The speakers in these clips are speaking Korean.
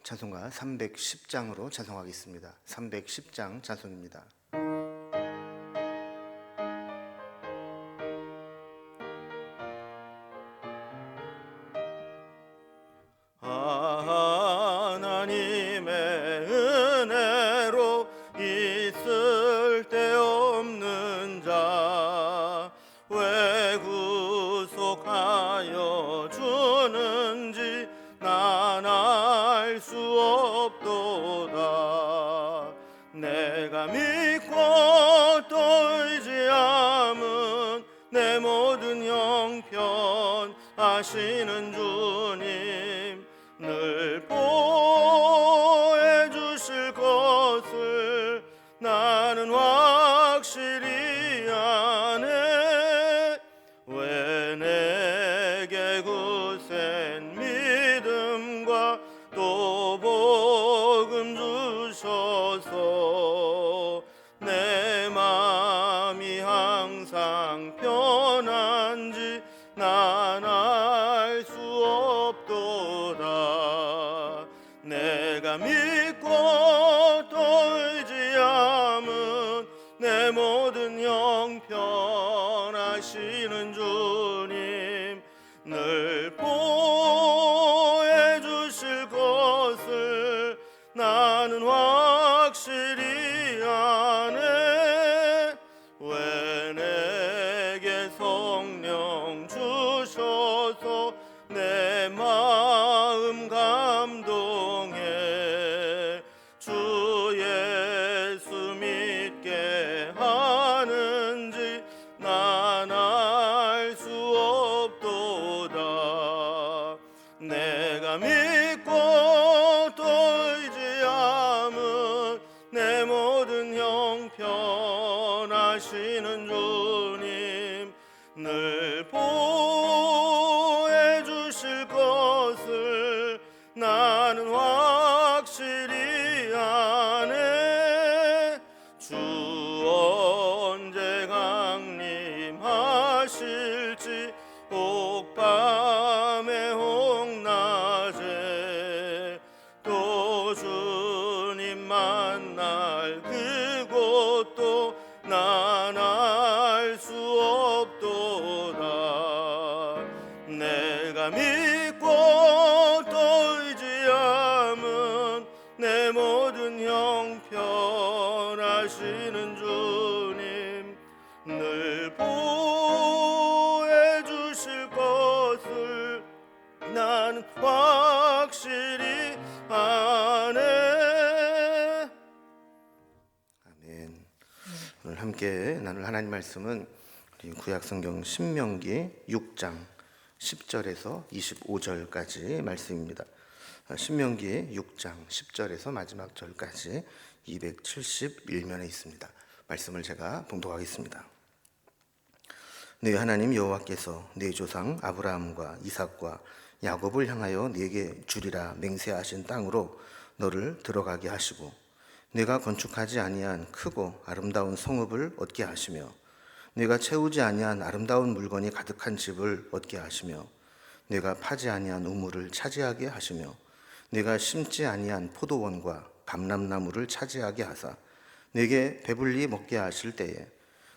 찬송가 310장으로 찬송하겠습니다. 310장 찬송입니다. 하나님의 은혜로 있을 데 없는 자 왜 구속하여 주는지 난 알 수 없도다. 내가 믿고 또 의지함은 내 모든 형편 아시는 주님 늘 보호해 주실 것을 나는 확실히 아네. 왜 내게 굳센 믿음과 또 복음 주셔서 내 마음이 항상 편한지 난 알 수 없도다. 내가 믿고 또 의지함은 내 모든 형편 아시는 주님 늘 보호해 주실 것을 나는 확실히 아네. 왜 내게 성령 주셔서 내 마음 감동해 주 예수 믿게 하는지 난 알 수 없도다. 내가 믿고 또 의지함은 내 모든 형편 아시는 주님 늘 보호해 주실 것을 나는 확실히 아네. 주 언제 강림하실지 혹밤에 혹낮에 또 주님 만날 그곳도 난 알 수 없도다. 내가 믿고 또 의지함은 내 모든 형편 아시는 주님 늘 보호해 주실 것을 나는 확실히 아네. 아멘. 오늘 함께 나눌 하나님 말씀은 우리 구약성경 신명기 6장 10절에서 25절까지 말씀입니다. 신명기 6장 10절에서 마지막 절까지 271면에 있습니다. 말씀을 제가 봉독하겠습니다. 네 하나님 여호와께서 네 조상 아브라함과 이삭과 야곱을 향하여 네게 주리라 맹세하신 땅으로 너를 들어가게 하시고 네가 건축하지 아니한 크고 아름다운 성읍을 얻게 하시며 네가 채우지 아니한 아름다운 물건이 가득한 집을 얻게 하시며 네가 파지 아니한 우물을 차지하게 하시며 네가 심지 아니한 포도원과 감람나무를 차지하게 하사 네게 배불리 먹게 하실 때에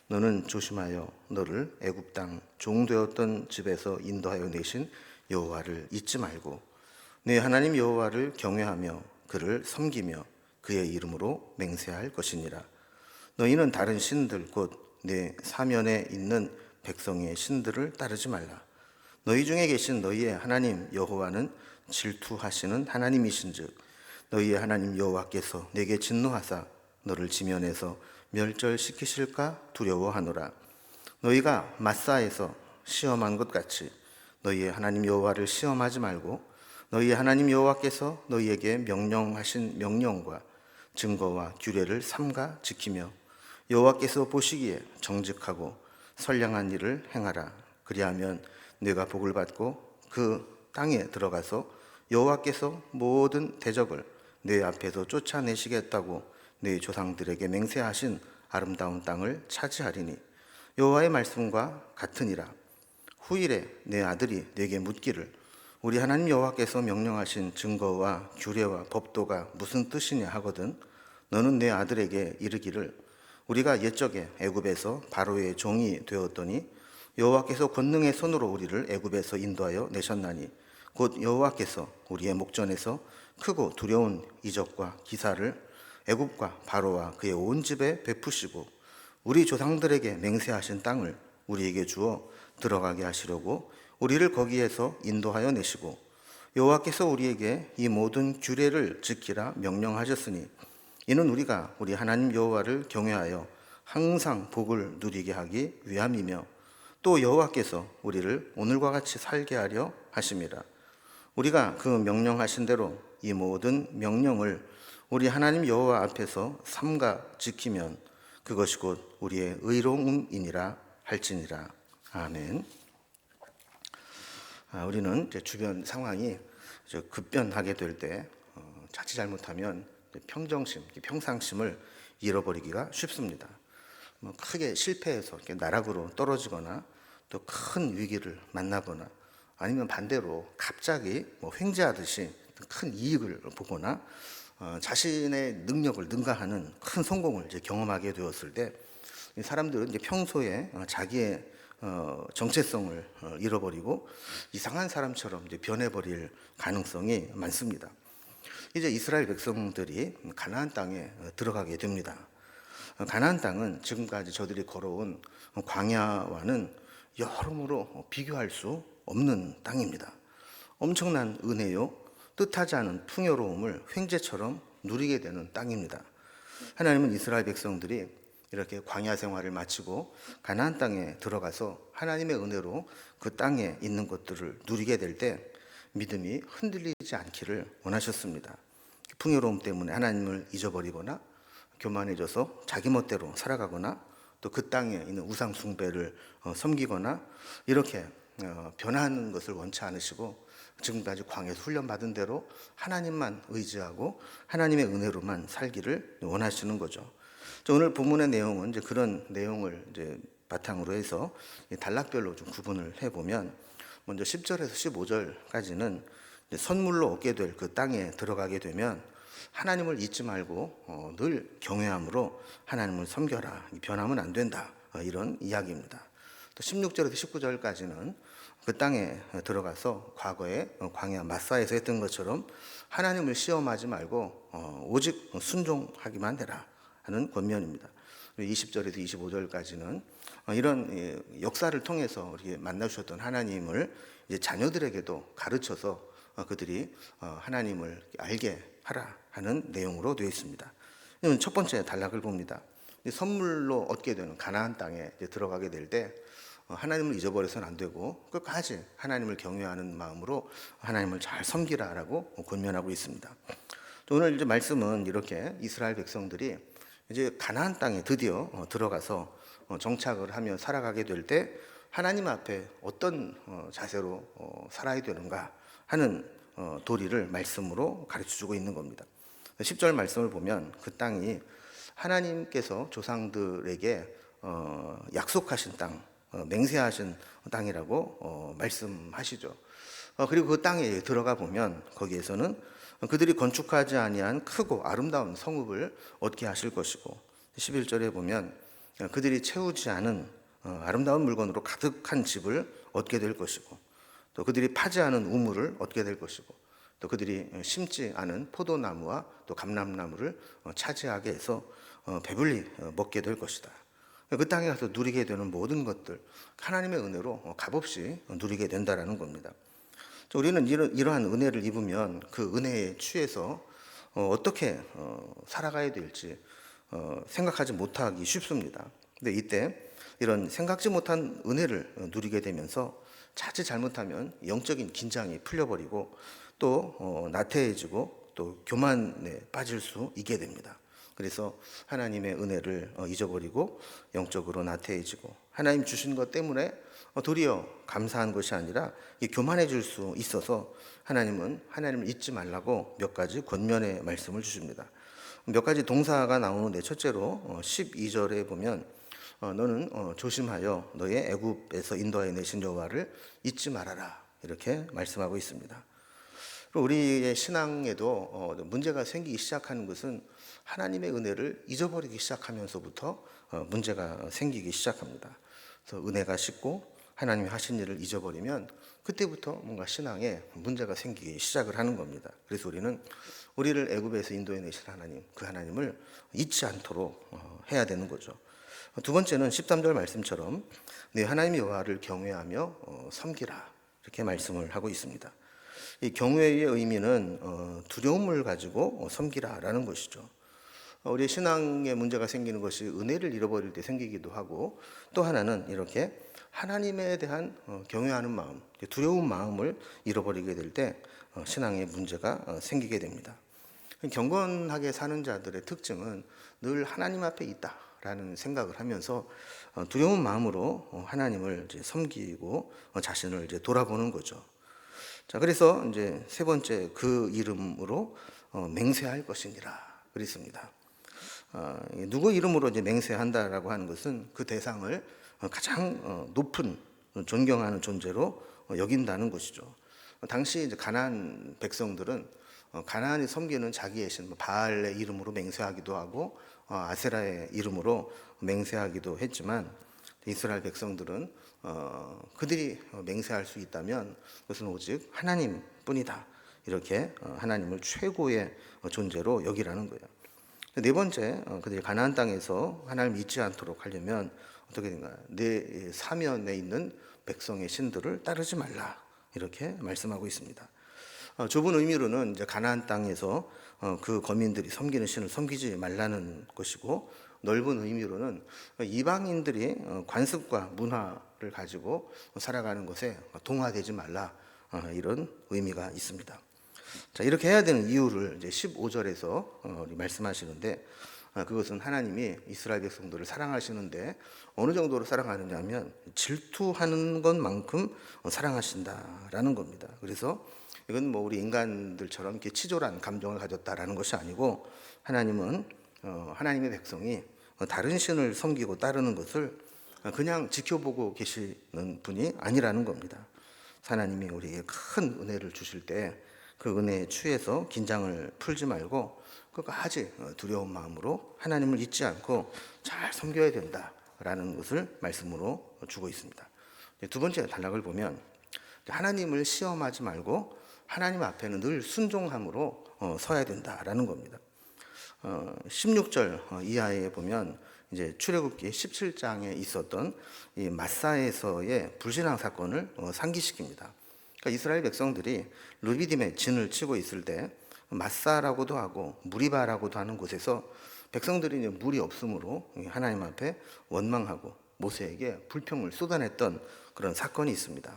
너는 조심하여 너를 애굽 땅 종되었던 집에서 인도하여 내신 여호와를 잊지 말고 네 하나님 여호와를 경외하며 그를 섬기며 그의 이름으로 맹세할 것이니라. 너희는 다른 신들 곧 내 사면에 있는 백성의 신들을 따르지 말라. 너희 중에 계신 너희의 하나님 여호와는 질투하시는 하나님이신즉 너희의 하나님 여호와께서 내게 진노하사 너를 지면에서 멸절시키실까 두려워하노라. 너희가 마사에서 시험한 것 같이 너희의 하나님 여호와를 시험하지 말고 너희의 하나님 여호와께서 너희에게 명령하신 명령과 증거와 규례를 삼가 지키며 여호와께서 보시기에 정직하고 선량한 일을 행하라. 그리하면 네가 복을 받고 그 땅에 들어가서 여호와께서 모든 대적을 네 앞에서 쫓아내시겠다고 네 조상들에게 맹세하신 아름다운 땅을 차지하리니 여호와의 말씀과 같으니라. 후일에 내 아들이 네게 묻기를 우리 하나님 여호와께서 명령하신 증거와 규례와 법도가 무슨 뜻이냐 하거든 너는 내 아들에게 이르기를 우리가 옛적에 애굽에서 바로의 종이 되었더니 여호와께서 권능의 손으로 우리를 애굽에서 인도하여 내셨나니 곧 여호와께서 우리의 목전에서 크고 두려운 이적과 기사를 애굽과 바로와 그의 온 집에 베푸시고 우리 조상들에게 맹세하신 땅을 우리에게 주어 들어가게 하시려고 우리를 거기에서 인도하여 내시고 여호와께서 우리에게 이 모든 규례를 지키라 명령하셨으니 이는 우리가 우리 하나님 여호와를 경외하여 항상 복을 누리게 하기 위함이며 또 여호와께서 우리를 오늘과 같이 살게 하려 하심이라. 우리가 그 명령하신 대로 이 모든 명령을 우리 하나님 여호와 앞에서 삼가 지키면 그것이 곧 우리의 의로움이니라 할지니라. 아멘. 우리는 이제 주변 상황이 급변하게 될 때 자칫 잘못하면 평정심, 평상심을 잃어버리기가 쉽습니다. 크게 실패해서 이렇게 나락으로 떨어지거나 또 큰 위기를 만나거나 아니면 반대로 갑자기 횡재하듯이 큰 이익을 보거나 자신의 능력을 능가하는 큰 성공을 이제 경험하게 되었을 때 사람들은 이제 평소에 자기의 정체성을 잃어버리고 이상한 사람처럼 이제 변해버릴 가능성이 많습니다. 이제 이스라엘 백성들이 가나안 땅에 들어가게 됩니다. 가나안 땅은 지금까지 저들이 걸어온 광야와는 여러모로 비교할 수 없는 땅입니다. 엄청난 은혜요, 뜻하지 않은 풍요로움을 횡재처럼 누리게 되는 땅입니다. 하나님은 이스라엘 백성들이 이렇게 광야 생활을 마치고 가나안 땅에 들어가서 하나님의 은혜로 그 땅에 있는 것들을 누리게 될 때 믿음이 흔들리지 않기를 원하셨습니다. 풍요로움 때문에 하나님을 잊어버리거나 교만해져서 자기 멋대로 살아가거나 또 그 땅에 있는 우상 숭배를 섬기거나 이렇게 변하는 것을 원치 않으시고 지금까지 광야에서 훈련받은 대로 하나님만 의지하고 하나님의 은혜로만 살기를 원하시는 거죠. 오늘 본문의 내용은 이제 그런 내용을 이제 바탕으로 해서 단락별로 좀 구분을 해보면 먼저 10절에서 15절까지는 선물로 얻게 될 그 땅에 들어가게 되면 하나님을 잊지 말고 늘 경외함으로 하나님을 섬겨라. 변하면 안 된다. 이런 이야기입니다. 또 16절에서 19절까지는 그 땅에 들어가서 과거에 광야 마사에서 했던 것처럼 하나님을 시험하지 말고 오직 순종하기만 되라 하는 권면입니다. 20절에서 25절까지는 이런 역사를 통해서 이렇게 만나주셨던 하나님을 이제 자녀들에게도 가르쳐서 그들이 하나님을 알게 하라 하는 내용으로 되어 있습니다. 첫 번째 단락을 봅니다. 선물로 얻게 되는 가나안 땅에 들어가게 될 때 하나님을 잊어버려서는 안 되고 끝까지 하나님을 경외하는 마음으로 하나님을 잘 섬기라라고 권면하고 있습니다. 오늘 이제 말씀은 이렇게 이스라엘 백성들이 이제 가나안 땅에 드디어 들어가서 정착을 하며 살아가게 될 때 하나님 앞에 어떤 자세로 살아야 되는가 하는 도리를 말씀으로 가르쳐주고 있는 겁니다. 10절 말씀을 보면 그 땅이 하나님께서 조상들에게 약속하신 땅, 맹세하신 땅이라고 말씀하시죠. 그리고 그 땅에 들어가 보면 거기에서는 그들이 건축하지 아니한 크고 아름다운 성읍을 얻게 하실 것이고 11절에 보면 그들이 채우지 않은 아름다운 물건으로 가득한 집을 얻게 될 것이고 또 그들이 파지 않은 우물을 얻게 될 것이고 또 그들이 심지 않은 포도나무와 또 감람나무를 차지하게 해서 배불리 먹게 될 것이다. 그 땅에 가서 누리게 되는 모든 것들 하나님의 은혜로 값없이 누리게 된다라는 겁니다. 우리는 이러한 은혜를 입으면 그 은혜에 취해서 어떻게 살아가야 될지 생각하지 못하기 쉽습니다. 근데 이때 이런 생각지 못한 은혜를 누리게 되면서 자칫 잘못하면 영적인 긴장이 풀려버리고 또 나태해지고 또 교만에 빠질 수 있게 됩니다. 그래서 하나님의 은혜를 잊어버리고 영적으로 나태해지고 하나님 주신 것 때문에 도리어 감사한 것이 아니라 교만해질 수 있어서 하나님은 하나님을 잊지 말라고 몇 가지 권면의 말씀을 주십니다. 몇 가지 동사가 나오는데 첫째로 12절에 보면 너는 조심하여 너의 애굽에서 인도하여 내신 여호와를 잊지 말아라 이렇게 말씀하고 있습니다. 그리고 우리의 신앙에도 문제가 생기기 시작하는 것은 하나님의 은혜를 잊어버리기 시작하면서부터 문제가 생기기 시작합니다. 그래서 은혜가 식고 하나님이 하신 일을 잊어버리면 그때부터 뭔가 신앙에 문제가 생기기 시작을 하는 겁니다. 그래서 우리는 우리를 애굽에서 인도해내신 하나님, 그 하나님을 잊지 않도록 해야 되는 거죠. 두 번째는 13절 말씀처럼 네 하나님 여호와를 경외하며 섬기라, 이렇게 말씀을 하고 있습니다. 이 경외의 의미는 두려움을 가지고 섬기라라는 것이죠. 우리 신앙에 문제가 생기는 것이 은혜를 잃어버릴 때 생기기도 하고, 또 하나는 이렇게 하나님에 대한 경외하는 마음, 두려운 마음을 잃어버리게 될 때 신앙에 문제가 생기게 됩니다. 경건하게 사는 자들의 특징은 늘 하나님 앞에 있다라는 생각을 하면서 두려운 마음으로 하나님을 이제 섬기고 자신을 이제 돌아보는 거죠. 자, 그래서 이제 세 번째, 그 이름으로 맹세할 것이니라 그랬습니다. 누구 이름으로 이제 맹세한다라고 하는 것은 그 대상을 가장 높은 존경하는 존재로 여긴다는 것이죠. 당시 이제 가나안 백성들은 가나안이 섬기는 자기의 신 바알의 이름으로 맹세하기도 하고 아세라의 이름으로 맹세하기도 했지만, 이스라엘 백성들은 그들이 맹세할 수 있다면 그것은 오직 하나님뿐이다, 이렇게 하나님을 최고의 존재로 여기라는 거예요. 네 번째, 그들이 가나안 땅에서 하나님을 잊지 않도록 하려면 어떻게 된가요? 내 사면에 있는 백성의 신들을 따르지 말라, 이렇게 말씀하고 있습니다. 좁은 의미로는 이제 가나안 땅에서 그 거민들이 섬기는 신을 섬기지 말라는 것이고, 넓은 의미로는 이방인들이 관습과 문화를 가지고 살아가는 것에 동화되지 말라, 이런 의미가 있습니다. 자, 이렇게 해야 되는 이유를 이제 15절에서 말씀하시는데, 그것은 하나님이 이스라엘 백성들을 사랑하시는데 어느 정도로 사랑하느냐 하면 질투하는 것만큼 사랑하신다라는 겁니다. 그래서 이건 뭐 우리 인간들처럼 이렇게 치졸한 감정을 가졌다라는 것이 아니고, 하나님은 하나님의 백성이 다른 신을 섬기고 따르는 것을 그냥 지켜보고 계시는 분이 아니라는 겁니다. 하나님이 우리에게 큰 은혜를 주실 때 그 은혜에 취해서 긴장을 풀지 말고 끝까지 두려운 마음으로 하나님을 잊지 않고 잘 섬겨야 된다라는 것을 말씀으로 주고 있습니다. 두 번째 단락을 보면 하나님을 시험하지 말고 하나님 앞에는 늘 순종함으로 서야 된다라는 겁니다. 16절 이하에 보면 이제 출애굽기 17장에 있었던 이 마사에서의 불신앙 사건을 상기시킵니다. 그러니까 이스라엘 백성들이 르비딤에 진을 치고 있을 때 마사라고도 하고 무리바라고도 하는 곳에서 백성들이 이제 물이 없으므로 하나님 앞에 원망하고 모세에게 불평을 쏟아냈던 그런 사건이 있습니다.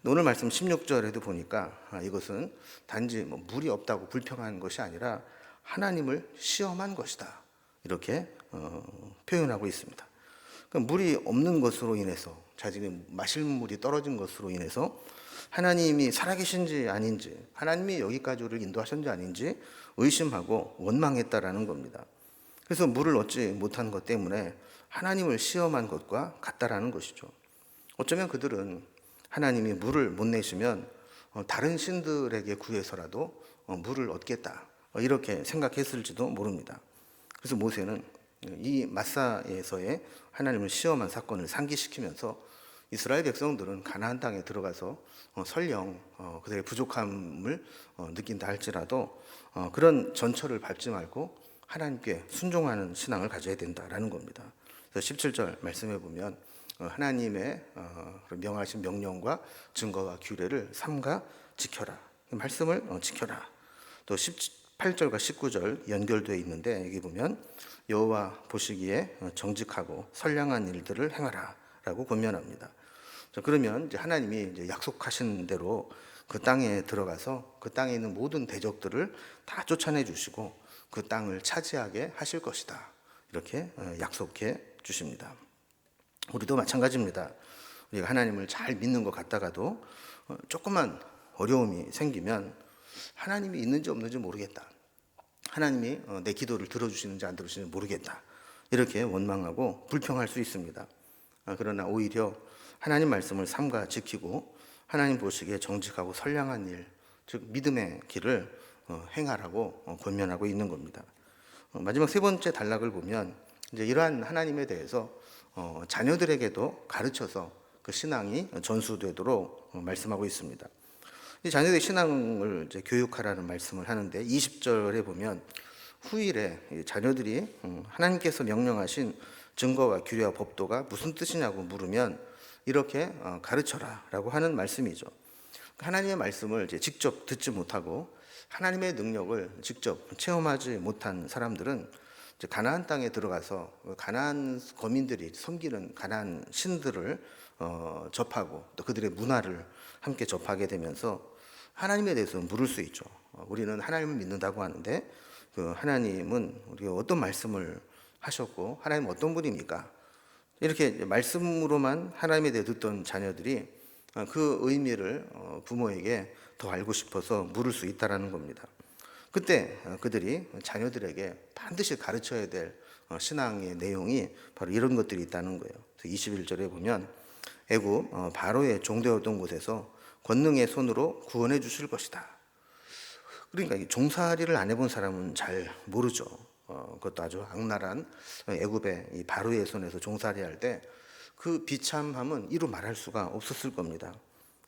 오늘 말씀 16절에도 보니까 이것은 단지 뭐 물이 없다고 불평한 것이 아니라 하나님을 시험한 것이다, 이렇게 표현하고 있습니다. 그러니까 물이 없는 것으로 인해서, 자신이 마실 물이 떨어진 것으로 인해서 하나님이 살아계신지 아닌지, 하나님이 여기까지 우리를 인도하셨는지 아닌지 의심하고 원망했다라는 겁니다. 그래서 물을 얻지 못한 것 때문에 하나님을 시험한 것과 같다라는 것이죠. 어쩌면 그들은 하나님이 물을 못 내시면 다른 신들에게 구해서라도 물을 얻겠다, 이렇게 생각했을지도 모릅니다. 그래서 모세는 이 마사에서의 하나님을 시험한 사건을 상기시키면서 이스라엘 백성들은 가나안 땅에 들어가서 설령 그들의 부족함을 느낀다 할지라도 그런 전철을 밟지 말고 하나님께 순종하는 신앙을 가져야 된다라는 겁니다. 그래서 17절 말씀해 보면 하나님의 명하신 명령과 증거와 규례를 삼가 지켜라, 말씀을 지켜라. 또 18절과 19절 연결되어 있는데, 여기 보면 여호와 보시기에 정직하고 선량한 일들을 행하라 라고 권면합니다. 자, 그러면 이제 하나님이 이제 약속하신 대로 그 땅에 들어가서 그 땅에 있는 모든 대적들을 다 쫓아내 주시고 그 땅을 차지하게 하실 것이다, 이렇게 약속해 주십니다. 우리도 마찬가지입니다. 우리가 하나님을 잘 믿는 것 같다가도 조금만 어려움이 생기면 하나님이 있는지 없는지 모르겠다, 하나님이 내 기도를 들어주시는지 안 들어주시는지 모르겠다, 이렇게 원망하고 불평할 수 있습니다. 그러나 오히려 하나님 말씀을 삼가 지키고 하나님 보시기에 정직하고 선량한 일, 즉 믿음의 길을 행하라고 권면하고 있는 겁니다. 마지막 세 번째 단락을 보면 이제 이러한 하나님에 대해서 자녀들에게도 가르쳐서 그 신앙이 전수되도록 말씀하고 있습니다. 이 자녀들의 신앙을 이제 교육하라는 말씀을 하는데 20절에 보면 후일에 자녀들이 하나님께서 명령하신 증거와 규례와 법도가 무슨 뜻이냐고 물으면 이렇게 가르쳐라라고 하는 말씀이죠. 하나님의 말씀을 이제 직접 듣지 못하고 하나님의 능력을 직접 체험하지 못한 사람들은 이제 가나안 땅에 들어가서 가나안 거민들이 섬기는 가나안 신들을 접하고 또 그들의 문화를 함께 접하게 되면서 하나님에 대해서 물을 수 있죠. 우리는 하나님을 믿는다고 하는데 그 하나님은 우리가 어떤 말씀을 하셨고 하나님은 어떤 분입니까? 이렇게 말씀으로만 하나님에 대해 듣던 자녀들이 그 의미를 부모에게 더 알고 싶어서 물을 수 있다라는 겁니다. 그때 그들이 자녀들에게 반드시 가르쳐야 될 신앙의 내용이 바로 이런 것들이 있다는 거예요. 21절에 보면 애굽 바로의 종되었던 곳에서 권능의 손으로 구원해 주실 것이다. 그러니까 종살이를 안 해본 사람은 잘 모르죠. 그것도 아주 악랄한 애굽의 이 바로의 손에서 종살이할 때 그 비참함은 이루 말할 수가 없었을 겁니다.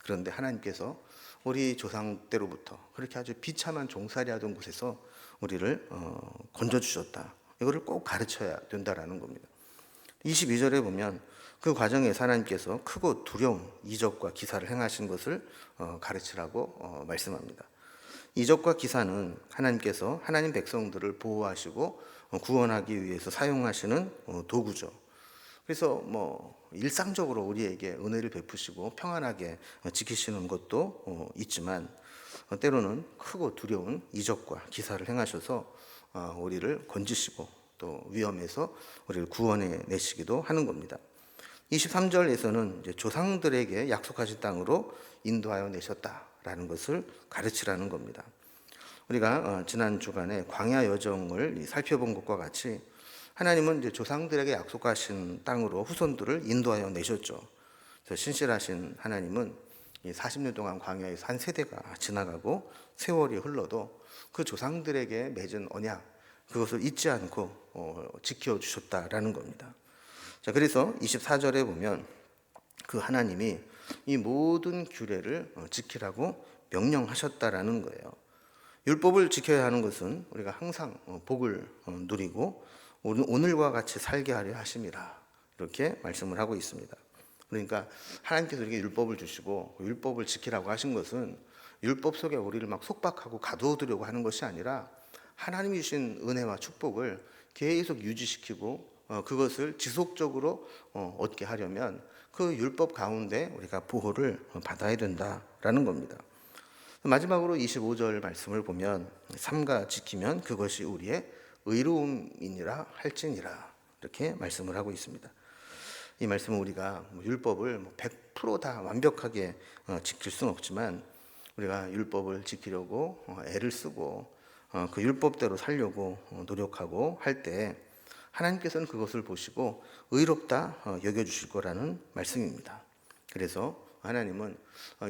그런데 하나님께서 우리 조상 때로부터 그렇게 아주 비참한 종살이하던 곳에서 우리를 건져주셨다. 이거를 꼭 가르쳐야 된다라는 겁니다. 22절에 보면 그 과정에서 하나님께서 크고 두려운 이적과 기사를 행하신 것을 가르치라고 말씀합니다. 이적과 기사는 하나님께서 하나님 백성들을 보호하시고 구원하기 위해서 사용하시는 도구죠. 그래서 일상적으로 우리에게 은혜를 베푸시고 평안하게 지키시는 것도 있지만 때로는 크고 두려운 이적과 기사를 행하셔서 우리를 건지시고 또 위험에서 우리를 구원해 내시기도 하는 겁니다. 23절에서는 이제 조상들에게 약속하신 땅으로 인도하여 내셨다라는 것을 가르치라는 겁니다. 우리가 지난 주간에 광야 여정을 살펴본 것과 같이 하나님은 이제 조상들에게 약속하신 땅으로 후손들을 인도하여 내셨죠. 그래서 신실하신 하나님은 40년 동안 광야에서 한 세대가 지나가고 세월이 흘러도 그 조상들에게 맺은 언약 그것을 잊지 않고 지켜주셨다라는 겁니다. 자, 그래서 24절에 보면 그 하나님이 이 모든 규례를 지키라고 명령하셨다라는 거예요. 율법을 지켜야 하는 것은 우리가 항상 복을 누리고 오늘과 같이 살게 하려 하심이라 이렇게 말씀을 하고 있습니다. 그러니까 하나님께서 이렇게 율법을 주시고 율법을 지키라고 하신 것은 율법 속에 우리를 막 속박하고 가두어두려고 하는 것이 아니라 하나님이 주신 은혜와 축복을 계속 유지시키고 그것을 지속적으로 얻게 하려면 그 율법 가운데 우리가 보호를 받아야 된다라는 겁니다. 마지막으로 25절 말씀을 보면 삼가 지키면 그것이 우리의 의로움이니라 할지니라 이렇게 말씀을 하고 있습니다. 이 말씀은 우리가 율법을 100%다 완벽하게 지킬 수는 없지만 우리가 율법을 지키려고 애를 쓰고 그 율법대로 살려고 노력하고 할 때 하나님께서는 그것을 보시고 의롭다 여겨주실 거라는 말씀입니다. 그래서 하나님은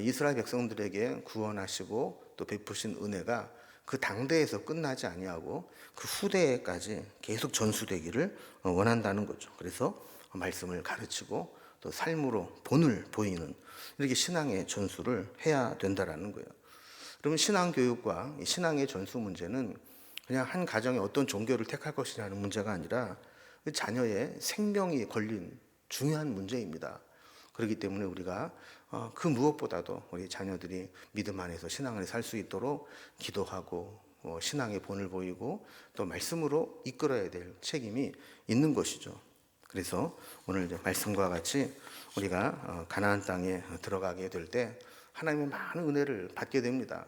이스라엘 백성들에게 구원하시고 또 베푸신 은혜가 그 당대에서 끝나지 아니하고 그 후대까지 계속 전수되기를 원한다는 거죠. 그래서 말씀을 가르치고 또 삶으로 본을 보이는 이렇게 신앙의 전수를 해야 된다라는 거예요. 그러면 신앙 교육과 신앙의 전수 문제는 그냥 한 가정에 어떤 종교를 택할 것이냐는 문제가 아니라 자녀의 생명이 걸린 중요한 문제입니다. 그렇기 때문에 우리가 그 무엇보다도 우리 자녀들이 믿음 안에서 신앙을 살 수 있도록 기도하고 신앙의 본을 보이고 또 말씀으로 이끌어야 될 책임이 있는 것이죠. 그래서 오늘 이제 말씀과 같이 우리가 가나안 땅에 들어가게 될 때 하나님의 많은 은혜를 받게 됩니다.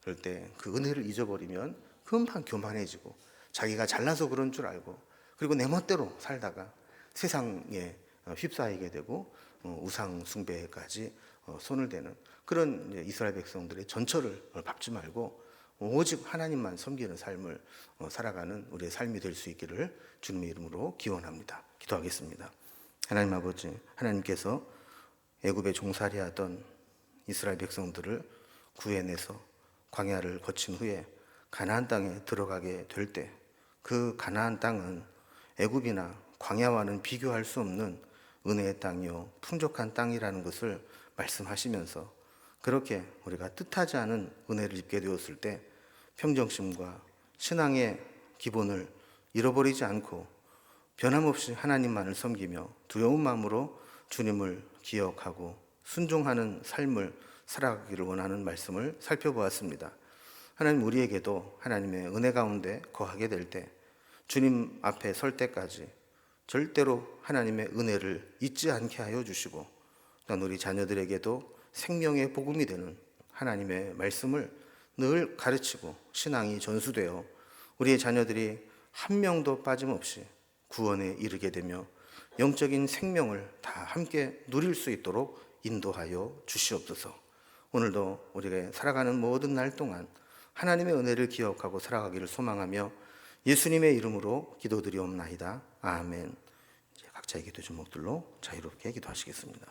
그럴 때 그 은혜를 잊어버리면 금방 교만해지고 자기가 잘나서 그런 줄 알고 그리고 내 멋대로 살다가 세상에 휩싸이게 되고 우상 숭배까지 손을 대는 그런 이스라엘 백성들의 전철을 밟지 말고 오직 하나님만 섬기는 삶을 살아가는 우리의 삶이 될 수 있기를 주님의 이름으로 기원합니다. 기도하겠습니다. 하나님 아버지, 하나님께서 애굽에 종살이하던 이스라엘 백성들을 구해내서 광야를 거친 후에 가나안 땅에 들어가게 될 때 그 가나안 땅은 애굽이나 광야와는 비교할 수 없는 은혜의 땅이요 풍족한 땅이라는 것을 말씀하시면서, 그렇게 우리가 뜻하지 않은 은혜를 입게 되었을 때 평정심과 신앙의 기본을 잃어버리지 않고 변함없이 하나님만을 섬기며 두려운 마음으로 주님을 기억하고 순종하는 삶을 살아가기를 원하는 말씀을 살펴보았습니다. 하나님, 우리에게도 하나님의 은혜 가운데 거하게 될 때 주님 앞에 설 때까지 절대로 하나님의 은혜를 잊지 않게 하여 주시고, 또한 우리 자녀들에게도 생명의 복음이 되는 하나님의 말씀을 늘 가르치고 신앙이 전수되어 우리의 자녀들이 한 명도 빠짐없이 구원에 이르게 되며 영적인 생명을 다 함께 누릴 수 있도록 인도하여 주시옵소서. 오늘도 우리가 살아가는 모든 날 동안 하나님의 은혜를 기억하고 살아가기를 소망하며 예수님의 이름으로 기도드리옵나이다. 아멘. 각자의 기도 제목들로 자유롭게 기도하시겠습니다.